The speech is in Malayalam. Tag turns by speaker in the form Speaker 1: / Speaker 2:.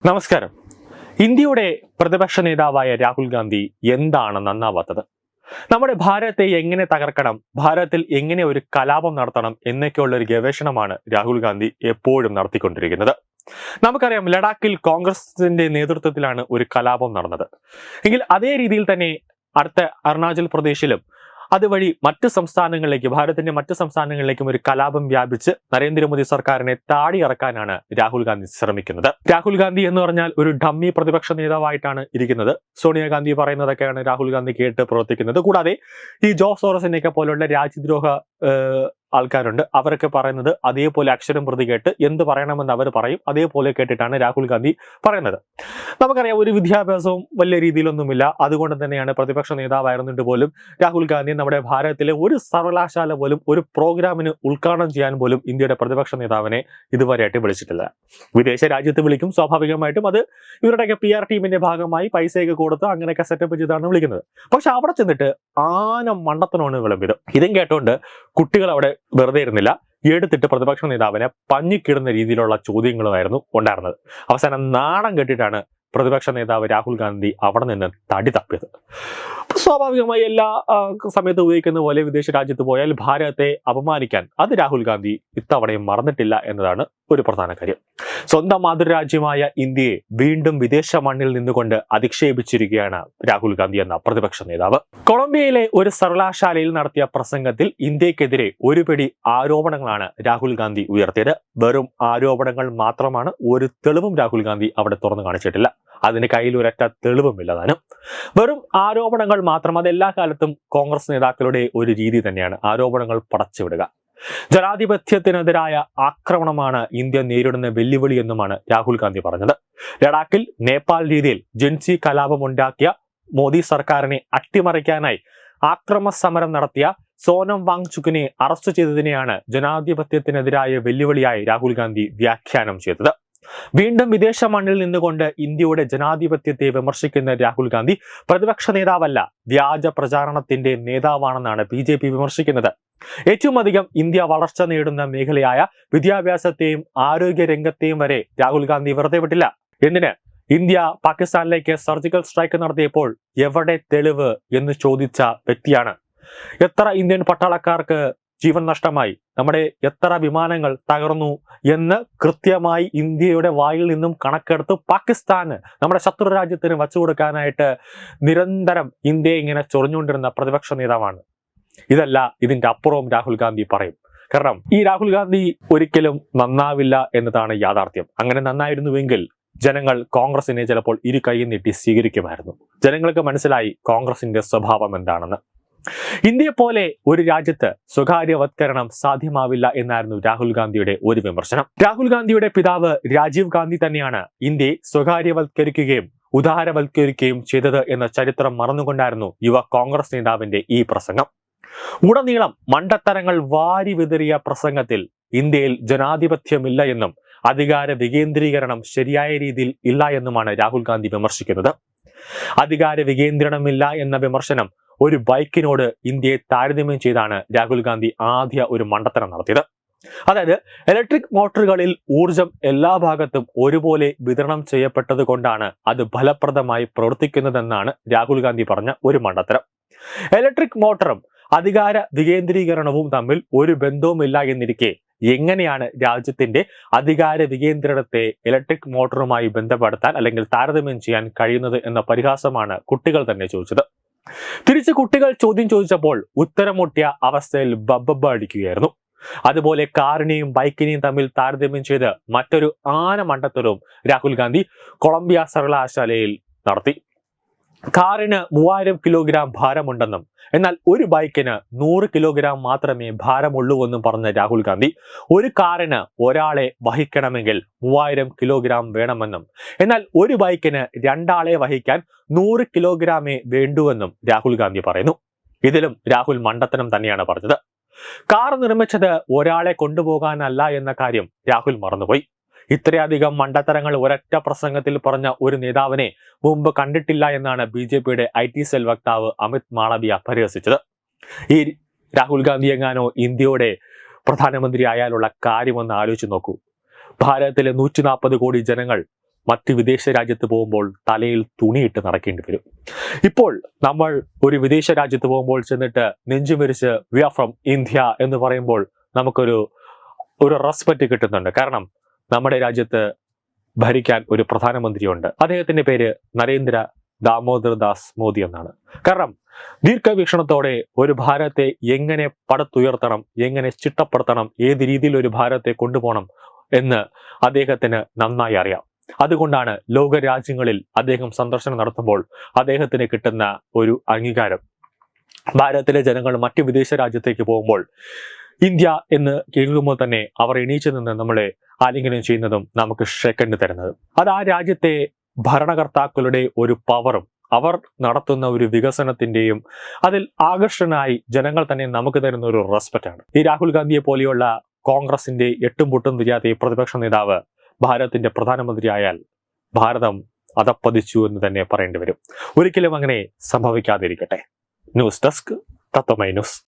Speaker 1: നമസ്കാരം. ഇന്ത്യയുടെ പ്രതിപക്ഷ നേതാവായ രാഹുൽ ഗാന്ധി എന്താണ് നന്നാവാത്തത്? നമ്മുടെ ഭാരതത്തെ എങ്ങനെ തകർക്കണം, ഭാരതത്തിൽ എങ്ങനെ ഒരു കലാപം നടത്തണം എന്നൊക്കെയുള്ള ഒരു ഗവേഷണമാണ് രാഹുൽ ഗാന്ധി എപ്പോഴും നടത്തിക്കൊണ്ടിരിക്കുന്നത്. നമുക്കറിയാം, ലഡാക്കിൽ കോൺഗ്രസിന്റെ നേതൃത്വത്തിലാണ് ഒരു കലാപം നടന്നത്. എങ്കിൽ അതേ രീതിയിൽ തന്നെ അടുത്ത അരുണാചൽ പ്രദേശിലും അതുവഴി മറ്റ് സംസ്ഥാനങ്ങളിലേക്ക്, ഭാരതത്തിന്റെ മറ്റ് സംസ്ഥാനങ്ങളിലേക്കും ഒരു കലാപം വ്യാപിച്ച് നരേന്ദ്രമോദി സർക്കാരിനെ താടിയിറക്കാനാണ് രാഹുൽ ഗാന്ധി ശ്രമിക്കുന്നത്. രാഹുൽ ഗാന്ധി എന്ന് പറഞ്ഞാൽ ഒരു ഡമ്മി പ്രതിപക്ഷ നേതാവായിട്ടാണ് ഇരിക്കുന്നത്. സോണിയാഗാന്ധി പറയുന്നതൊക്കെയാണ് രാഹുൽ ഗാന്ധി കേട്ട് പ്രവർത്തിക്കുന്നത്. കൂടാതെ ഈ ജോ സോറസിനെയൊക്കെ പോലുള്ള രാജ്യദ്രോഹ ആൾക്കാരുണ്ട്, അവരൊക്കെ പറയുന്നത് അതേപോലെ അക്ഷരം പ്രതി കേട്ട് എന്ത് പറയണമെന്ന് അവർ പറയും, അതേപോലെ കേട്ടിട്ടാണ് രാഹുൽ ഗാന്ധി പറയുന്നത്. നമുക്കറിയാം, ഒരു വിദ്യാഭ്യാസവും വലിയ രീതിയിലൊന്നുമില്ല. അതുകൊണ്ട് തന്നെയാണ് പ്രതിപക്ഷ നേതാവായിരുന്നിട്ട് പോലും രാഹുൽ ഗാന്ധി നമ്മുടെ ഭാരതത്തിലെ ഒരു സർവകലാശാല പോലും, ഒരു പ്രോഗ്രാമിന് ഉദ്ഘാടനം ചെയ്യാൻ പോലും ഇന്ത്യയുടെ പ്രതിപക്ഷ നേതാവിനെ ഇതുവരെയായിട്ട് വിളിച്ചിട്ടില്ല. വിദേശ രാജ്യത്ത് വിളിക്കും, സ്വാഭാവികമായിട്ടും അത് ഇവരുടെയൊക്കെ PR ടീമിന്റെ ഭാഗമായി പൈസയൊക്കെ കൊടുത്ത് അങ്ങനെയൊക്കെ സെറ്റപ്പ് ചെയ്താണ് വിളിക്കുന്നത്. പക്ഷെ അവിടെ ചെന്നിട്ട് ആന മണ്ടത്തനമാണ് വിളമ്പിയത്. ഇതും കേട്ടോണ്ട് കുട്ടികൾ അവിടെ വെറുതെ ഇരുന്നില്ല, എടുത്തിട്ട് പ്രതിപക്ഷ നേതാവിനെ പഞ്ഞിക്കിടുന്ന രീതിയിലുള്ള ചോദ്യങ്ങളുമായിരുന്നു ഉണ്ടായിരുന്നത്. അവസാനം നാണം കെട്ടിട്ടാണ് പ്രതിപക്ഷ നേതാവ് രാഹുൽ ഗാന്ധി അവിടെ നിന്ന് തടി തപ്പിയത്. സ്വാഭാവികമായി എല്ലാ സമയത്ത് ഉപയോഗിക്കുന്ന പോലെ വിദേശ രാജ്യത്ത് പോയാൽ ഭാരതത്തെ അപമാനിക്കാൻ അത് രാഹുൽ ഗാന്ധി ഇത്തവണയും മറന്നിട്ടില്ല എന്നതാണ് ഒരു പ്രധാന കാര്യം. സ്വന്തം മാതൃരാജ്യമായ ഇന്ത്യയെ വീണ്ടും വിദേശ മണ്ണിൽ നിന്നുകൊണ്ട് അധിക്ഷേപിച്ചിരിക്കുകയാണ് രാഹുൽ ഗാന്ധി എന്ന പ്രതിപക്ഷ നേതാവ്. കൊളംബിയയിലെ ഒരു സർവകലാശാലയിൽ നടത്തിയ പ്രസംഗത്തിൽ ഇന്ത്യക്കെതിരെ ഒരുപിടി ആരോപണങ്ങളാണ് രാഹുൽ ഗാന്ധി ഉയർത്തിയത്. വെറും ആരോപണങ്ങൾ മാത്രമാണ്, ഒരു തെളിവും രാഹുൽ ഗാന്ധി അവിടെ തുറന്നു കാണിച്ചിട്ടില്ല. അതിന് കയ്യിൽ ഒരൊറ്റ തെളിവുമില്ല താനും. വെറും ആരോപണങ്ങൾ മാത്രം. അതെല്ലാ കാലത്തും കോൺഗ്രസ് നേതാക്കളുടെ ഒരു രീതി തന്നെയാണ്, ആരോപണങ്ങൾ പടച്ചുവിടുക. ജനാധിപത്യത്തിനെതിരായ ആക്രമണമാണ് ഇന്ത്യ നേരിടുന്ന വെല്ലുവിളി എന്നുമാണ് രാഹുൽ ഗാന്ധി പറഞ്ഞത്. ലഡാക്കിൽ നേപ്പാൾ രീതിയിൽ ജൻസി കലാപമുണ്ടാക്കിയ മോദി സർക്കാരിനെ അട്ടിമറിക്കാനായി ആക്രമ സമരം നടത്തിയ സോനം വാങ്ചുക്കിനെ അറസ്റ്റ് ചെയ്തതിനെയാണ് ജനാധിപത്യത്തിനെതിരായ വെല്ലുവിളിയായി രാഹുൽ ഗാന്ധി വ്യാഖ്യാനം ചെയ്തത്. വീണ്ടും വിദേശ മണ്ണിൽ നിന്നുകൊണ്ട് ഇന്ത്യയുടെ ജനാധിപത്യത്തെ വിമർശിക്കുന്ന രാഹുൽ ഗാന്ധി പ്രതിപക്ഷ നേതാവല്ല, വ്യാജ പ്രചാരണത്തിന്റെ നേതാവാണെന്നാണ് BJP വിമർശിക്കുന്നത്. ഏറ്റവും അധികം ഇന്ത്യ വളർച്ച നേടുന്ന മേഖലയായ വിദ്യാഭ്യാസത്തെയും ആരോഗ്യ രംഗത്തെയും വരെ രാഹുൽ ഗാന്ധി വെറുതെ വിട്ടില്ല. എന്തിന്? ഇന്ത്യ പാകിസ്ഥാനിലേക്ക് സർജിക്കൽ സ്ട്രൈക്ക് നടത്തിയപ്പോൾ എവിടെ തെളിവ് എന്ന് ചോദിച്ച വ്യക്തിയാണ്. എത്ര ഇന്ത്യൻ പട്ടാളക്കാർക്ക് ജീവൻ നഷ്ടമായി, നമ്മുടെ എത്ര വിമാനങ്ങൾ തകർന്നു എന്ന് കൃത്യമായി ഇന്ത്യയുടെ വായിൽ നിന്നും കണക്കെടുത്ത് പാകിസ്ഥാന്, നമ്മുടെ ശത്രു രാജ്യത്തിന് വച്ചു കൊടുക്കാനായിട്ട് നിരന്തരം ഇന്ത്യയെ ഇങ്ങനെ ചൊറിഞ്ഞുകൊണ്ടിരുന്ന പ്രതിപക്ഷ നേതാവാണ്. ഇതല്ല, ഇതിന്റെ അപ്പുറവും രാഹുൽ ഗാന്ധി പറയും. കാരണം ഈ രാഹുൽ ഗാന്ധി ഒരിക്കലും നന്നാവില്ല എന്നതാണ് യാഥാർത്ഥ്യം. അങ്ങനെ നന്നായിരുന്നുവെങ്കിൽ ജനങ്ങൾ കോൺഗ്രസിനെ ചിലപ്പോൾ ഇരു കൈ നീട്ടി സ്വീകരിക്കുമായിരുന്നു. ജനങ്ങൾക്ക് മനസ്സിലായി കോൺഗ്രസിന്റെ സ്വഭാവം എന്താണെന്ന്. ഇന്ത്യയെ പോലെ ഒരു രാജ്യത്ത് സ്വകാര്യവത്കരണം സാധ്യമാവില്ല എന്നായിരുന്നു രാഹുൽ ഗാന്ധിയുടെ ഒരു വിമർശനം. രാഹുൽ ഗാന്ധിയുടെ പിതാവ് രാജീവ് ഗാന്ധി തന്നെയാണ് ഇന്ത്യയെ സ്വകാര്യവത്കരിക്കുകയും ഉദാരവത്കരിക്കുകയും ചെയ്തത് എന്ന ചരിത്രം മറന്നുകൊണ്ടായിരുന്നു യുവ കോൺഗ്രസ് നേതാവിന്റെ ഈ പ്രസംഗം. ഉടനീളം മണ്ടത്തരങ്ങൾ വാരി വിതറിയ പ്രസംഗത്തിൽ ഇന്ത്യയിൽ ജനാധിപത്യമില്ല എന്നും അധികാര വികേന്ദ്രീകരണം ശരിയായ രീതിയിൽ ഇല്ല എന്നുമാണ് രാഹുൽ ഗാന്ധി വിമർശിക്കുന്നത്. അധികാര വികേന്ദ്രീകരണമില്ല എന്ന വിമർശനം ഒരു ബൈക്കിനോട് ഇന്ത്യയെ താരതമ്യം ചെയ്താണ് രാഹുൽ ഗാന്ധി ആദ്യ ഒരു മണ്ടത്തരം നടത്തിയത്. അതായത് ഇലക്ട്രിക് മോട്ടോറുകളിൽ ഊർജം എല്ലാ ഭാഗത്തും ഒരുപോലെ വിതരണം ചെയ്യപ്പെട്ടത് കൊണ്ടാണ് അത് ഫലപ്രദമായി പ്രവർത്തിക്കുന്നതെന്നാണ് രാഹുൽ ഗാന്ധി പറഞ്ഞ ഒരു മണ്ടത്തരം. ഇലക്ട്രിക് മോട്ടറും അധികാര വികേന്ദ്രീകരണവും തമ്മിൽ ഒരു ബന്ധവുമില്ല എന്നിരിക്കെ എങ്ങനെയാണ് രാജ്യത്തിന്റെ അധികാര വികേന്ദ്രീകരണത്തെ ഇലക്ട്രിക് മോട്ടറുമായി ബന്ധപ്പെടുത്താൻ അല്ലെങ്കിൽ താരതമ്യം ചെയ്യാൻ കഴിയുന്നത് എന്ന പരിഹാസമാണ് കുട്ടികൾ തന്നെ ചോദിച്ചത്. തിരിച്ച് കുട്ടികൾ ചോദ്യം ചോദിച്ചപ്പോൾ ഉത്തരം മുട്ടിയ അവസ്ഥയിൽ ബബ്ബ അടിക്കുകയായിരുന്നു. അതുപോലെ കാറിനെയും ബൈക്കിനെയും തമ്മിൽ താരതമ്യം ചെയ്ത് മറ്റൊരു ആന മണ്ടത്തരവും രാഹുൽ ഗാന്ധി കൊളംബിയ സർവകലാശാലയിൽ നടത്തി. കാറിന് 3000 കിലോഗ്രാം ഭാരമുണ്ടെന്നും എന്നാൽ ഒരു ബൈക്കിന് 100 കിലോഗ്രാം മാത്രമേ ഭാരമുള്ളൂ എന്നും പറഞ്ഞ രാഹുൽ ഗാന്ധി ഒരു കാറിന് ഒരാളെ വഹിക്കണമെങ്കിൽ 3000 കിലോഗ്രാം വേണമെന്നും എന്നാൽ ഒരു ബൈക്കിന് 2 ആളെ വഹിക്കാൻ 100 കിലോഗ്രാമേ വേണ്ടുവെന്നും രാഹുൽ ഗാന്ധി പറയുന്നു. ഇതിലും രാഹുൽ മണ്ടത്തരം തന്നെയാണ് പറഞ്ഞത്. കാർ നിർമ്മിച്ചത് ഒരാളെ കൊണ്ടുപോകാനല്ല എന്ന കാര്യം രാഹുൽ മറന്നുപോയി. ഇത്രയധികം മണ്ടത്തരങ്ങൾ ഒരൊറ്റ പ്രസംഗത്തിൽ പറഞ്ഞ ഒരു നേതാവിനെ മുമ്പ് കണ്ടിട്ടില്ല എന്നാണ് BJPയുടെ IT സെൽ വക്താവ് അമിത് മാളവിയ പരിഹസിച്ചത്. ഈ രാഹുൽ ഗാന്ധി എങ്ങാനോ ഇന്ത്യയുടെ പ്രധാനമന്ത്രി ആയാലുള്ള കാര്യമെന്ന് ആലോചിച്ച് നോക്കൂ. ഭാരതത്തിലെ 140 കോടി ജനങ്ങൾ മറ്റ് വിദേശ രാജ്യത്ത് പോകുമ്പോൾ തലയിൽ തുണിയിട്ട് നടക്കേണ്ടി വരും. ഇപ്പോൾ നമ്മൾ ഒരു വിദേശ രാജ്യത്ത് പോകുമ്പോൾ ചെന്നിട്ട് നെഞ്ചുമരിച്ച് വി ആർ ഫ്രം ഇന്ത്യ എന്ന് പറയുമ്പോൾ നമുക്കൊരു റെസ്പെക്ട് കിട്ടുന്നുണ്ട്. കാരണം നമ്മുടെ രാജ്യത്ത് ഭരിക്കാൻ ഒരു പ്രധാനമന്ത്രിയുണ്ട്. അദ്ദേഹത്തിന്റെ പേര് നരേന്ദ്ര ദാമോദർ ദാസ് മോദി എന്നാണ്. കാരണം ദീർഘവീക്ഷണത്തോടെ ഒരു ഭാരതത്തെ എങ്ങനെ പടുത്തുയർത്തണം, എങ്ങനെ ചിട്ടപ്പെടുത്തണം, ഏത് രീതിയിൽ ഒരു ഭാരതത്തെ കൊണ്ടുപോകണം എന്ന് അദ്ദേഹത്തിന് നന്നായി അറിയാം. അതുകൊണ്ടാണ് ലോക രാജ്യങ്ങളിൽ അദ്ദേഹം സന്ദർശനം നടത്തുമ്പോൾ അദ്ദേഹത്തിന് കിട്ടുന്ന ഒരു അംഗീകാരം. ഭാരതത്തിലെ ജനങ്ങൾ മറ്റു വിദേശ രാജ്യത്തേക്ക് പോകുമ്പോൾ ഇന്ത്യ എന്ന് കേൾക്കുമ്പോൾ തന്നെ അവർ എണീച്ചു നിന്ന് നമ്മളെ ആലിംഗനം ചെയ്യുന്നതും നമുക്ക് ഷേക്കൻഡ് തരുന്നതും. അത് ആ രാജ്യത്തെ ഭരണകർത്താക്കളുടെ ഒരു പവറും അവർ നടത്തുന്ന ഒരു വികസനത്തിന്റെയും അതിൽ ആകർഷകനായി ജനങ്ങൾ തന്നെ നമുക്ക് തരുന്ന ഒരു റെസ്പെക്റ്റ് ആണ്. ഈ രാഹുൽ ഗാന്ധിയെ പോലെയുള്ള കോൺഗ്രസിന്റെ എട്ടും പൊട്ടും തിരിയാത്ത ഈ പ്രതിപക്ഷ നേതാവ് ഭാരതത്തിന്റെ പ്രധാനമന്ത്രിയായാൽ ഭാരതം അധപ്പതിച്ചു എന്ന് തന്നെ പറയേണ്ടി വരും. ഒരിക്കലും അങ്ങനെ സംഭവിക്കാതിരിക്കട്ടെ. ന്യൂസ് ഡെസ്ക് തത്വമൈ ന്യൂസ്.